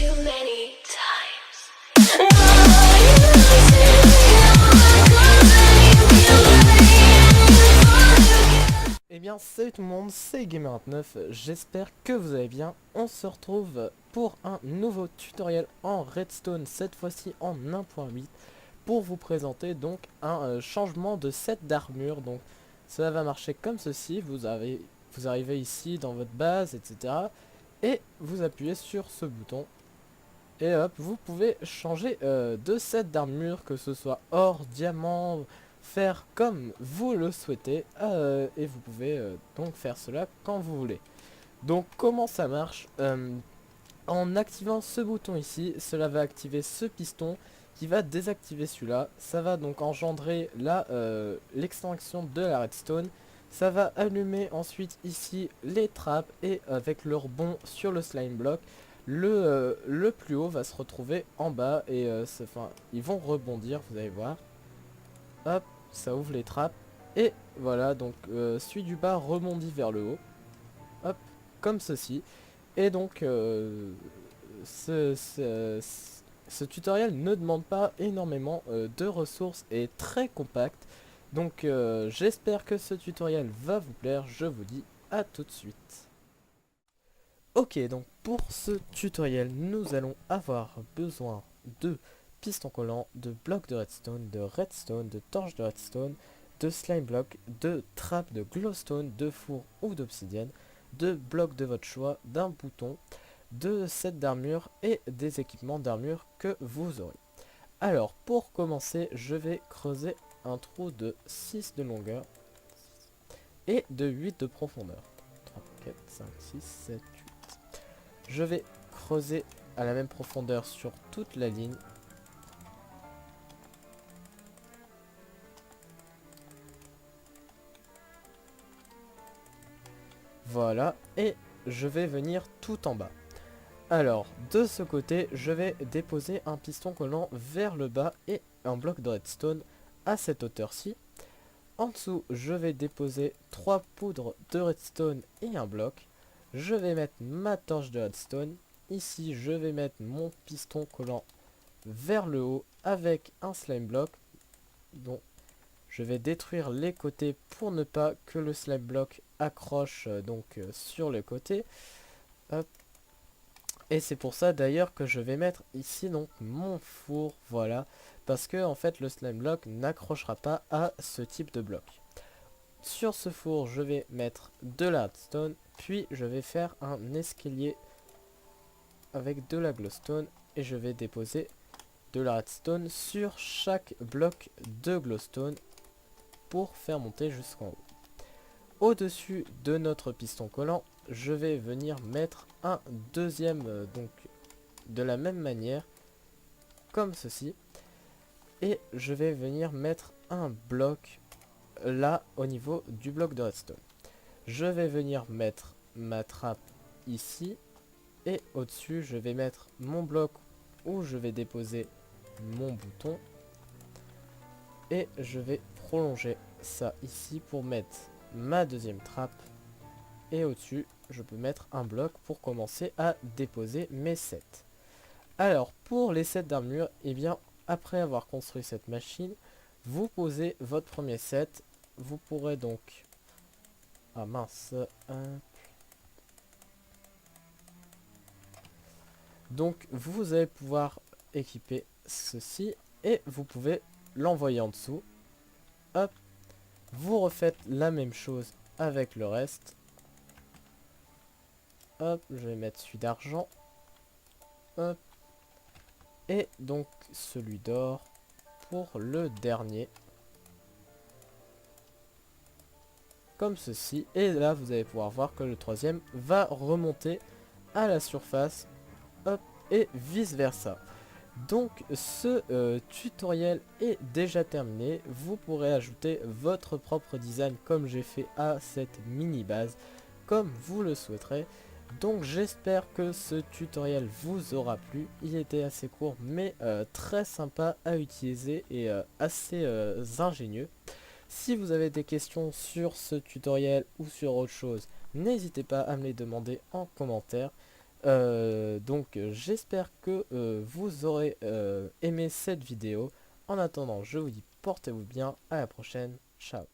too many times. Eh bien salut tout le monde, c'est Gamer29, j'espère que vous allez bien. On se retrouve pour un nouveau tutoriel en Redstone, cette fois-ci en 1.8, pour vous présenter donc un changement de set d'armure. Donc cela va marcher comme ceci, vous arrivez ici dans votre base, etc. Et vous appuyez sur ce bouton. Et hop, vous pouvez changer de set d'armure, que ce soit or, diamant, faire comme vous le souhaitez. Et vous pouvez donc faire cela quand vous voulez. Donc comment ça marche? En activant ce bouton ici, cela va activer ce piston qui va désactiver celui-là. Ça va donc engendrer l'extinction de la redstone. Ça va allumer ensuite ici les trappes et avec le rebond sur le slime block, le plus haut va se retrouver en bas et ils vont rebondir, vous allez voir. Hop, ça ouvre les trappes et voilà, donc celui du bas rebondit vers le haut. Hop, comme ceci. Et donc ce tutoriel ne demande pas énormément de ressources et est très compact. Donc j'espère que ce tutoriel va vous plaire, je vous dis à tout de suite. Ok, donc pour ce tutoriel, nous allons avoir besoin de pistons collants, de blocs de redstone, de torches de redstone, de slime block, de trappes de glowstone, de four ou d'obsidienne, de blocs de votre choix, d'un bouton, de sets d'armure et des équipements d'armure que vous aurez. Alors pour commencer, je vais creuser un trou de 6 de longueur et de 8 de profondeur. 3, 4, 5, 6, 7, 8. Je vais creuser à la même profondeur sur toute la ligne. Voilà, et je vais venir tout en bas. Alors, de ce côté, je vais déposer un piston collant vers le bas et un bloc de redstone à cette hauteur-ci. En dessous, je vais déposer 3 poudres de redstone et un bloc. Je vais mettre ma torche de redstone. Ici, je vais mettre mon piston collant vers le haut avec un slime block. Donc, je vais détruire les côtés pour ne pas que le slime block accroche sur le côté. Hop. Et c'est pour ça d'ailleurs que je vais mettre ici donc mon four, voilà, parce que en fait le slime block n'accrochera pas à ce type de bloc. Sur ce four, je vais mettre de la redstone, puis je vais faire un escalier avec de la glowstone et je vais déposer de la redstone sur chaque bloc de glowstone pour faire monter jusqu'en haut. Au-dessus de notre piston collant, je vais venir mettre un deuxième, donc de la même manière, comme ceci. Et je vais venir mettre un bloc là au niveau du bloc de redstone. Je vais venir mettre ma trappe ici. Et au-dessus, je vais mettre mon bloc où je vais déposer mon bouton. Et je vais prolonger ça ici pour mettre ma deuxième trappe. Et au-dessus, je peux mettre un bloc pour commencer à déposer mes sets. Alors, pour les sets d'armure, eh bien, après avoir construit cette machine, vous posez votre premier set. Vous pourrez donc... Ah mince. Donc, vous allez pouvoir équiper ceci et vous pouvez l'envoyer en dessous. Hop. Vous refaites la même chose avec le reste. Hop, je vais mettre celui d'argent. Hop. Et donc celui d'or pour le dernier. Comme ceci. Et là, vous allez pouvoir voir que le troisième va remonter à la surface. Hop, et vice versa. Donc ce tutoriel est déjà terminé. Vous pourrez ajouter votre propre design comme j'ai fait à cette mini base, comme vous le souhaiterez. Donc j'espère que ce tutoriel vous aura plu. Il était assez court mais très sympa à utiliser et assez ingénieux. Si vous avez des questions sur ce tutoriel ou sur autre chose, n'hésitez pas à me les demander en commentaire. Donc j'espère que vous aurez aimé cette vidéo. En attendant, je vous dis portez-vous bien, à la prochaine, ciao.